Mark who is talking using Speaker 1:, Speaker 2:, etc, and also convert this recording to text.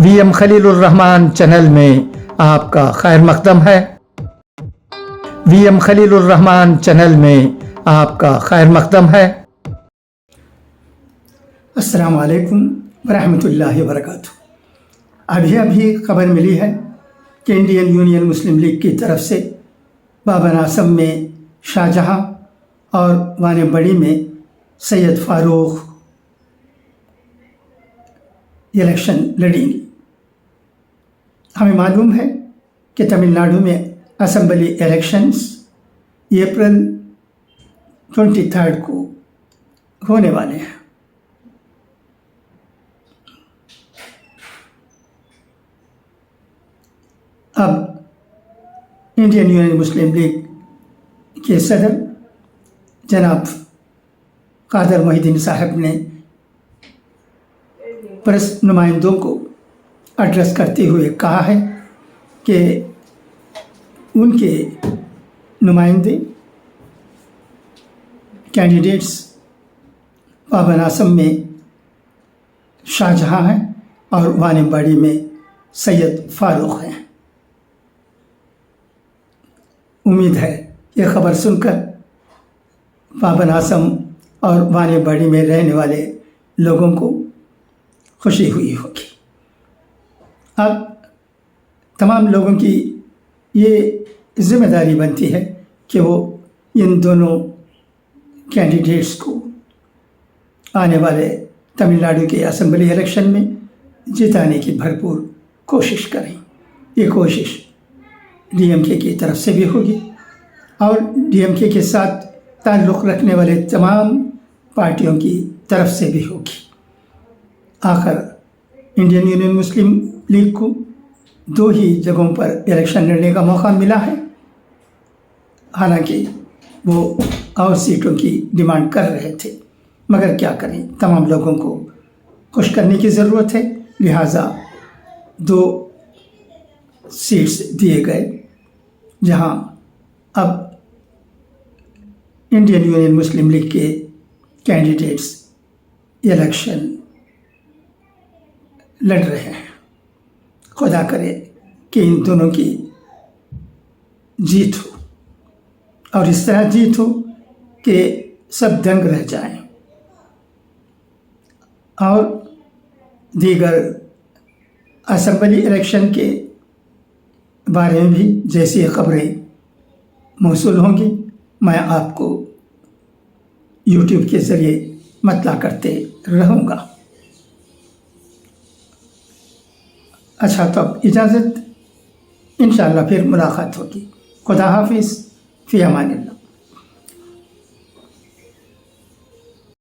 Speaker 1: VM خلیل الرحمان channel میں آپ کا خیر مقدم ہے۔ VM خلیل الرحمان چینل میں آپ کا خیر مقدم ہے۔
Speaker 2: السلام علیکم ورحمۃ اللہ وبرکاتہ۔ ابھی خبر ملی ہے کہ انڈین یونین مسلم لیگ کی طرف سے بابر اعظم میں شاہجہاں اور وان بڑی میں سید فاروق الیکشن لڑیں گی۔ ہمیں معلوم ہے کہ تمل ناڈو میں اسمبلی الیکشنز اپریل 23 کو ہونے والے ہیں۔ اب انڈین یونین مسلم لیگ کے صدر جناب قادر محی الدین صاحب نے پریس نمائندوں کو ایڈریس کرتے ہوئے کہا ہے کہ ان کے نمائندے کینڈیڈیٹس بابر اعظم میں شاہجہاں ہیں اور وان بڑی میں سید فاروق ہیں۔ امید ہے یہ خبر سن کر بابر اعظم اور وان بڑی میں رہنے والے لوگوں کو خوشی ہوئی ہوگی۔ اب تمام لوگوں کی یہ ذمہ داری بنتی ہے کہ وہ ان دونوں کینڈیڈیٹس کو آنے والے تمل ناڈو کے اسمبلی الیکشن میں جتانے کی بھرپور کوشش کریں۔ یہ کوشش ڈی ایم کے کی طرف سے بھی ہوگی اور ڈی ایم کے ساتھ تعلق رکھنے والے تمام پارٹیوں کی طرف سے بھی ہوگی۔ آخر انڈین یونین مسلم لیگ کو 2 ہی جگہوں پر الیکشن لڑنے کا موقع ملا ہے، حالانکہ وہ اور سیٹوں کی ڈیمانڈ کر رہے تھے، مگر کیا کریں، تمام لوگوں کو خوش کرنے کی ضرورت ہے، لہٰذا 2 سیٹس دیے گئے جہاں اب انڈین یونین مسلم لیگ کے کینڈیڈیٹس الیکشن لڑ رہے ہیں۔ خدا کرے کہ ان دونوں کی جیت ہو اور اس طرح جیت ہو کہ سب دنگ رہ جائیں اور دیگر اسمبلی الیکشن کے بارے میں بھی جیسی خبریں موصول ہوں گی میں آپ کو یوٹیوب کے ذریعے مطلع کرتے رہوں گا۔ اچھا، تو اب اجازت، انشاءاللہ پھر ملاقات ہوگی۔ خدا حافظ، فی امان اللہ۔